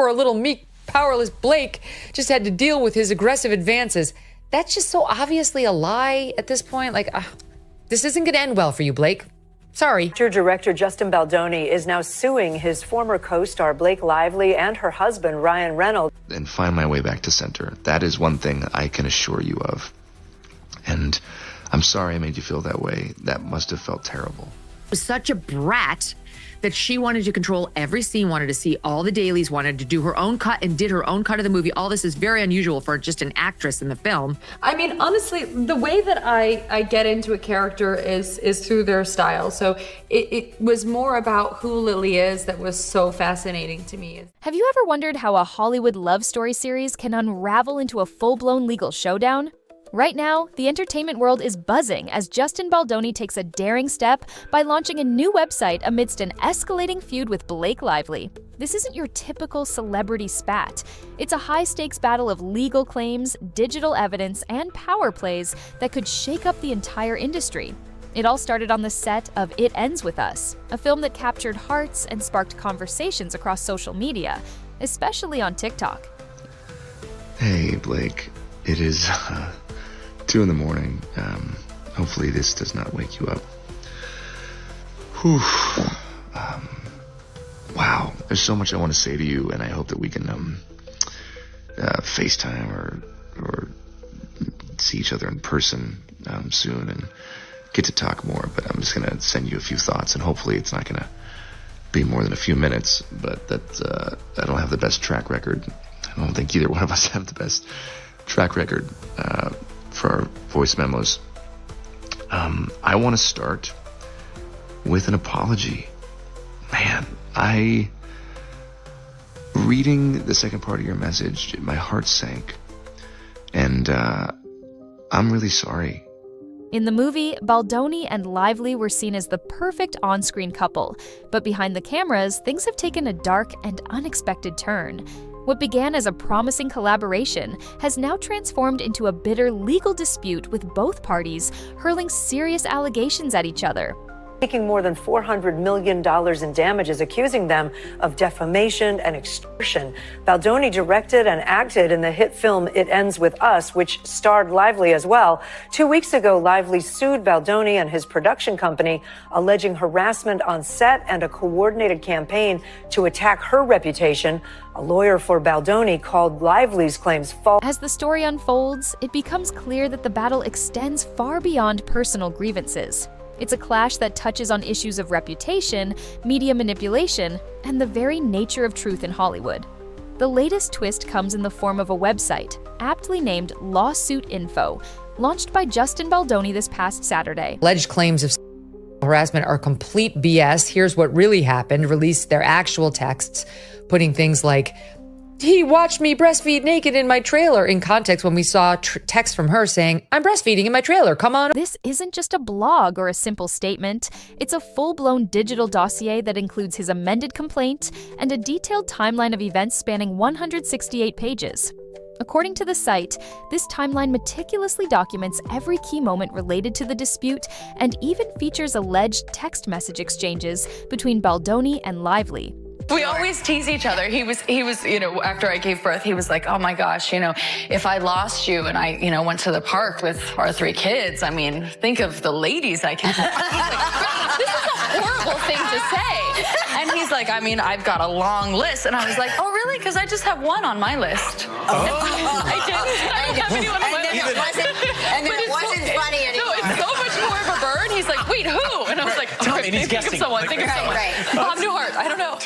Or a little meek, powerless Blake just had to deal with his aggressive advances. That's just so obviously a lie at this point. Like, this isn't going to end well for you, Blake. Sorry. Director Justin Baldoni is now suing his former co-star Blake Lively and her husband Ryan Reynolds. And find my way back to center. That is one thing I can assure you of. And I'm sorry I made you feel that way. That must have felt terrible. Was such a brat that she wanted to control every scene, wanted to see all the dailies, wanted to do her own cut and did her own cut of the movie. All this is very unusual for just an actress in the film. I mean, honestly, the way that I get into a character is through their style. So it was more about who Lily is that was so fascinating to me. Have you ever wondered how a Hollywood love story series can unravel into a full-blown legal showdown? Right now, the entertainment world is buzzing as Justin Baldoni takes a daring step by launching a new website amidst an escalating feud with Blake Lively. This isn't your typical celebrity spat. It's a high-stakes battle of legal claims, digital evidence, and power plays that could shake up the entire industry. It all started on the set of It Ends With Us, a film that captured hearts and sparked conversations across social media, especially on TikTok. Hey, Blake. It is 2 a.m. Hopefully this does not wake you up. Whew. Wow. There's so much I want to say to you, and I hope that we can FaceTime or see each other in person soon and get to talk more. But I'm just going to send you a few thoughts, and hopefully it's not going to be more than a few minutes. But that I don't have the best track record. I don't think either one of us have the best track record for our voice memos. I want to start with an apology. Man, reading the second part of your message, my heart sank. And I'm really sorry. In the movie, Baldoni and Lively were seen as the perfect on-screen couple, but behind the cameras, things have taken a dark and unexpected turn. What began as a promising collaboration has now transformed into a bitter legal dispute with both parties hurling serious allegations at each other. Seeking more than $400 million in damages, accusing them of defamation and extortion. Baldoni directed and acted in the hit film It Ends With Us, which starred Lively as well. 2 weeks ago, Lively sued Baldoni and his production company, alleging harassment on set and a coordinated campaign to attack her reputation. A lawyer for Baldoni called Lively's claims false. As the story unfolds, it becomes clear that the battle extends far beyond personal grievances. It's a clash that touches on issues of reputation, media manipulation, and the very nature of truth in Hollywood. The latest twist comes in the form of a website, aptly named Lawsuit Info, launched by Justin Baldoni this past Saturday. Alleged claims of harassment are complete BS. Here's what really happened. Released their actual texts, putting things like, "He watched me breastfeed naked in my trailer," in context when we saw text from her saying, "I'm breastfeeding in my trailer, come on." This isn't just a blog or a simple statement. It's a full-blown digital dossier that includes his amended complaint and a detailed timeline of events spanning 168 pages. According to the site, this timeline meticulously documents every key moment related to the dispute and even features alleged text message exchanges between Baldoni and Lively. We always tease each other. He was, after I gave birth, he was like, "Oh my gosh, if I lost you and I, went to the park with our 3 kids, I mean, think of the ladies I can." Like, this is a horrible thing to say. And he's like, "I mean, I've got a long list." And I was like, "Oh, really? Because I just have one on my list." I don't have anyone on my list. And then it wasn't funny anymore. No, it's so much more of a burn. He's like, "Wait, who?" And I was like, And he's think of someone. Think of someone. Bob Newhart. I don't know.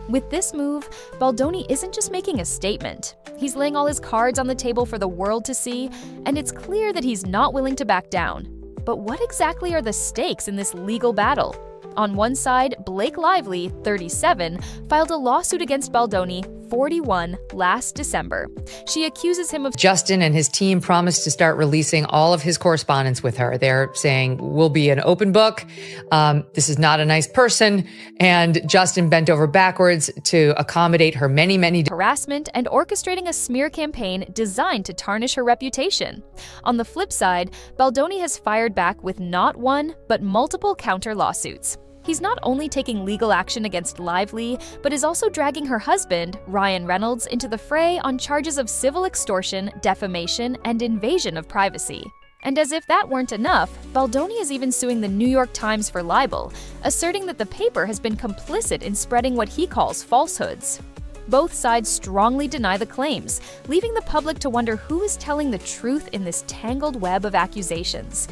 With this move, Baldoni isn't just making a statement. He's laying all his cards on the table for the world to see, and it's clear that he's not willing to back down. But what exactly are the stakes in this legal battle? On one side, Blake Lively, 37, filed a lawsuit against Baldoni, 41, last December. She accuses him of Justin and his team promised to start releasing all of his correspondence with her. They're saying, "We'll be an open book. This is not a nice person." And Justin bent over backwards to accommodate her many harassment and orchestrating a smear campaign designed to tarnish her reputation. On the flip side, Baldoni has fired back with not one, but multiple counter lawsuits. He's not only taking legal action against Lively, but is also dragging her husband, Ryan Reynolds, into the fray on charges of civil extortion, defamation, and invasion of privacy. And as if that weren't enough, Baldoni is even suing the New York Times for libel, asserting that the paper has been complicit in spreading what he calls falsehoods. Both sides strongly deny the claims, leaving the public to wonder who is telling the truth in this tangled web of accusations.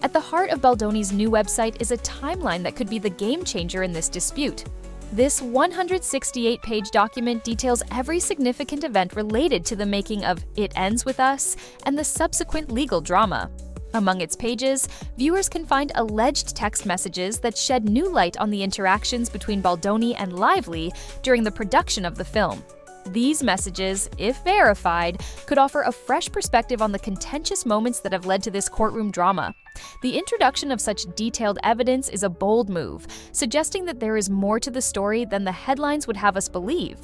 At the heart of Baldoni's new website is a timeline that could be the game changer in this dispute. This 168-page document details every significant event related to the making of It Ends With Us and the subsequent legal drama. Among its pages, viewers can find alleged text messages that shed new light on the interactions between Baldoni and Lively during the production of the film. These messages, if verified, could offer a fresh perspective on the contentious moments that have led to this courtroom drama. The introduction of such detailed evidence is a bold move, suggesting that there is more to the story than the headlines would have us believe.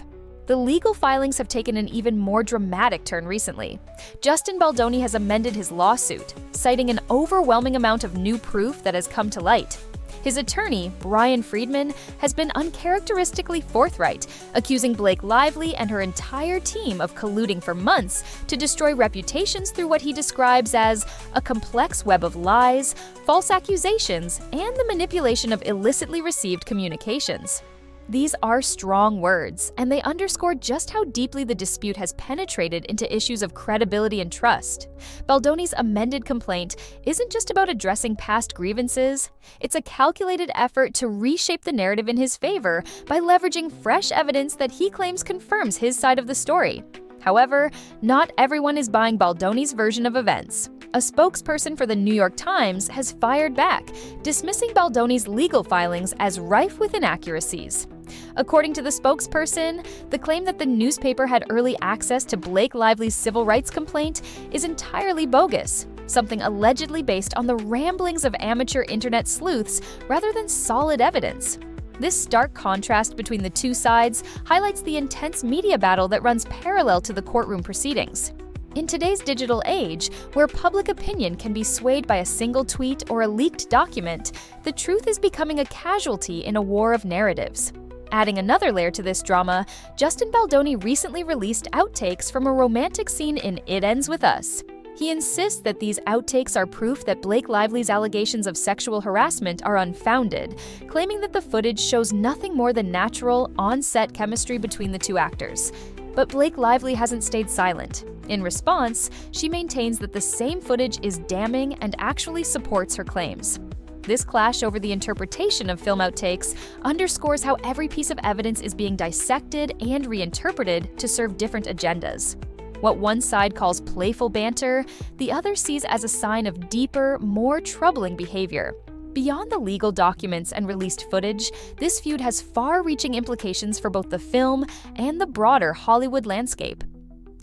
The legal filings have taken an even more dramatic turn recently. Justin Baldoni has amended his lawsuit, citing an overwhelming amount of new proof that has come to light. His attorney, Brian Friedman, has been uncharacteristically forthright, accusing Blake Lively and her entire team of colluding for months to destroy reputations through what he describes as a complex web of lies, false accusations, and the manipulation of illicitly received communications. These are strong words, and they underscore just how deeply the dispute has penetrated into issues of credibility and trust. Baldoni's amended complaint isn't just about addressing past grievances, it's a calculated effort to reshape the narrative in his favor by leveraging fresh evidence that he claims confirms his side of the story. However, not everyone is buying Baldoni's version of events. A spokesperson for the New York Times has fired back, dismissing Baldoni's legal filings as rife with inaccuracies. According to the spokesperson, the claim that the newspaper had early access to Blake Lively's civil rights complaint is entirely bogus, something allegedly based on the ramblings of amateur internet sleuths rather than solid evidence. This stark contrast between the two sides highlights the intense media battle that runs parallel to the courtroom proceedings. In today's digital age, where public opinion can be swayed by a single tweet or a leaked document, the truth is becoming a casualty in a war of narratives. Adding another layer to this drama, Justin Baldoni recently released outtakes from a romantic scene in It Ends With Us. He insists that these outtakes are proof that Blake Lively's allegations of sexual harassment are unfounded, claiming that the footage shows nothing more than natural, on-set chemistry between the two actors. But Blake Lively hasn't stayed silent. In response, she maintains that the same footage is damning and actually supports her claims. This clash over the interpretation of film outtakes underscores how every piece of evidence is being dissected and reinterpreted to serve different agendas. What one side calls playful banter, the other sees as a sign of deeper, more troubling behavior. Beyond the legal documents and released footage, this feud has far-reaching implications for both the film and the broader Hollywood landscape.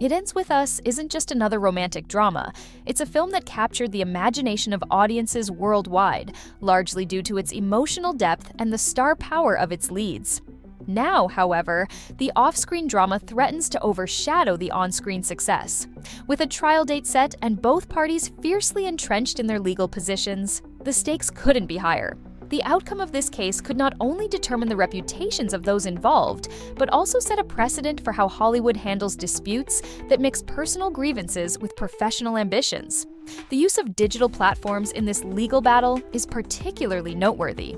It Ends With Us isn't just another romantic drama. It's a film that captured the imagination of audiences worldwide, largely due to its emotional depth and the star power of its leads. Now, however, the off-screen drama threatens to overshadow the on-screen success. With a trial date set and both parties fiercely entrenched in their legal positions, the stakes couldn't be higher. The outcome of this case could not only determine the reputations of those involved, but also set a precedent for how Hollywood handles disputes that mix personal grievances with professional ambitions. The use of digital platforms in this legal battle is particularly noteworthy.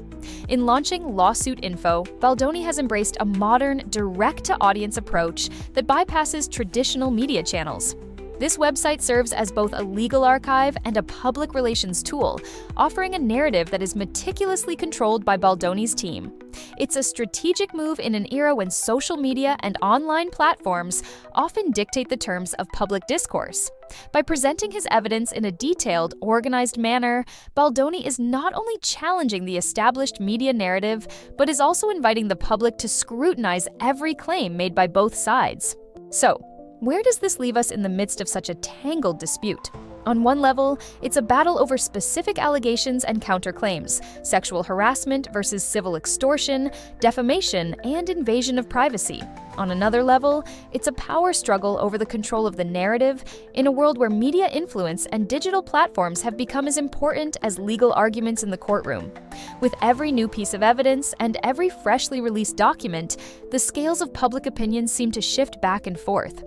In launching Lawsuit Info, Baldoni has embraced a modern, direct-to-audience approach that bypasses traditional media channels. This website serves as both a legal archive and a public relations tool, offering a narrative that is meticulously controlled by Baldoni's team. It's a strategic move in an era when social media and online platforms often dictate the terms of public discourse. By presenting his evidence in a detailed, organized manner, Baldoni is not only challenging the established media narrative, but is also inviting the public to scrutinize every claim made by both sides. So, where does this leave us in the midst of such a tangled dispute? On one level, it's a battle over specific allegations and counterclaims, sexual harassment versus civil extortion, defamation, and invasion of privacy. On another level, it's a power struggle over the control of the narrative in a world where media influence and digital platforms have become as important as legal arguments in the courtroom. With every new piece of evidence and every freshly released document, the scales of public opinion seem to shift back and forth.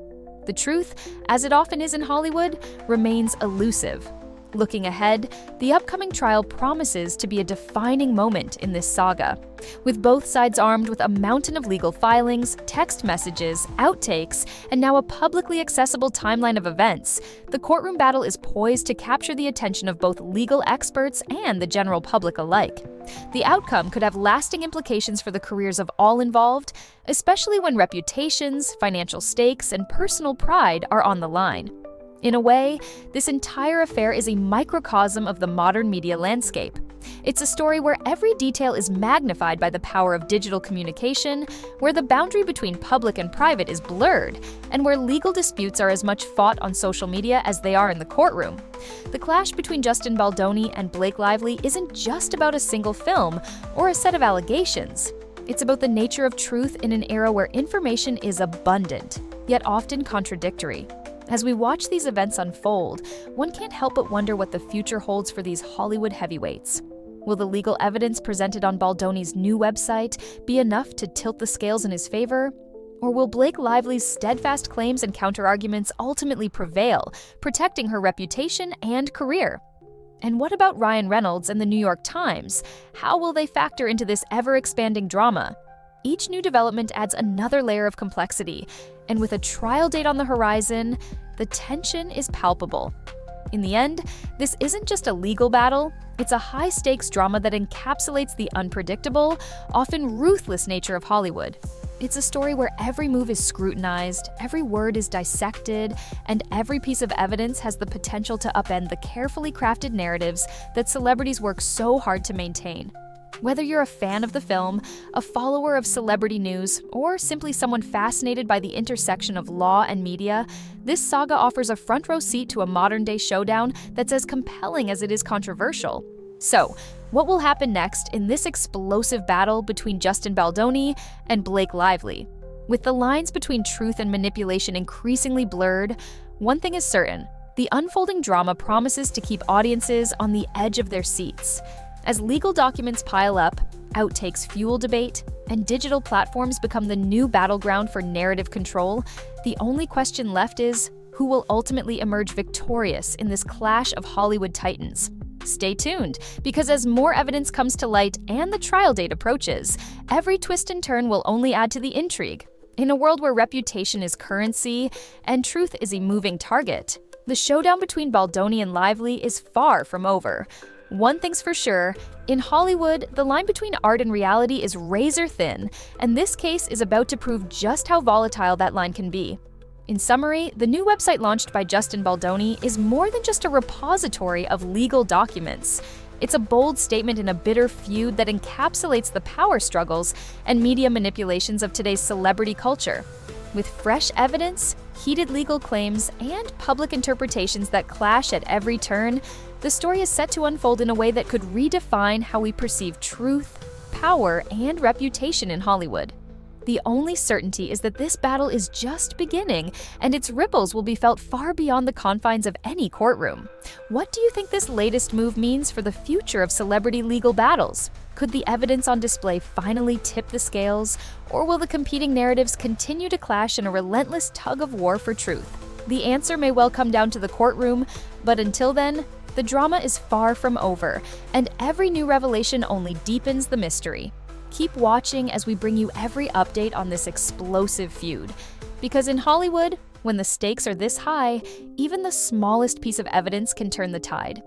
The truth, as it often is in Hollywood, remains elusive. Looking ahead, the upcoming trial promises to be a defining moment in this saga. With both sides armed with a mountain of legal filings, text messages, outtakes, and now a publicly accessible timeline of events, the courtroom battle is poised to capture the attention of both legal experts and the general public alike. The outcome could have lasting implications for the careers of all involved, especially when reputations, financial stakes, and personal pride are on the line. In a way, this entire affair is a microcosm of the modern media landscape. It's a story where every detail is magnified by the power of digital communication, where the boundary between public and private is blurred, and where legal disputes are as much fought on social media as they are in the courtroom. The clash between Justin Baldoni and Blake Lively isn't just about a single film or a set of allegations. It's about the nature of truth in an era where information is abundant, yet often contradictory. As we watch these events unfold, one can't help but wonder what the future holds for these Hollywood heavyweights. Will the legal evidence presented on Baldoni's new website be enough to tilt the scales in his favor? Or will Blake Lively's steadfast claims and counterarguments ultimately prevail, protecting her reputation and career? And what about Ryan Reynolds and the New York Times? How will they factor into this ever-expanding drama? Each new development adds another layer of complexity, and with a trial date on the horizon, the tension is palpable. In the end, this isn't just a legal battle, it's a high-stakes drama that encapsulates the unpredictable, often ruthless nature of Hollywood. It's a story where every move is scrutinized, every word is dissected, and every piece of evidence has the potential to upend the carefully crafted narratives that celebrities work so hard to maintain. Whether you're a fan of the film, a follower of celebrity news, or simply someone fascinated by the intersection of law and media, this saga offers a front-row seat to a modern-day showdown that's as compelling as it is controversial. So, what will happen next in this explosive battle between Justin Baldoni and Blake Lively? With the lines between truth and manipulation increasingly blurred, one thing is certain: the unfolding drama promises to keep audiences on the edge of their seats. As legal documents pile up, outtakes fuel debate, and digital platforms become the new battleground for narrative control, the only question left is, who will ultimately emerge victorious in this clash of Hollywood titans? Stay tuned, because as more evidence comes to light and the trial date approaches, every twist and turn will only add to the intrigue. In a world where reputation is currency and truth is a moving target, the showdown between Baldoni and Lively is far from over. One thing's for sure, in Hollywood, the line between art and reality is razor thin, and this case is about to prove just how volatile that line can be. In summary, the new website launched by Justin Baldoni is more than just a repository of legal documents. It's a bold statement in a bitter feud that encapsulates the power struggles and media manipulations of today's celebrity culture. With fresh evidence, heated legal claims, and public interpretations that clash at every turn, the story is set to unfold in a way that could redefine how we perceive truth, power, and reputation in Hollywood. The only certainty is that this battle is just beginning, and its ripples will be felt far beyond the confines of any courtroom. What do you think this latest move means for the future of celebrity legal battles? Could the evidence on display finally tip the scales, or will the competing narratives continue to clash in a relentless tug-of-war for truth? The answer may well come down to the courtroom, but until then, the drama is far from over, and every new revelation only deepens the mystery. Keep watching as we bring you every update on this explosive feud. Because in Hollywood, when the stakes are this high, even the smallest piece of evidence can turn the tide.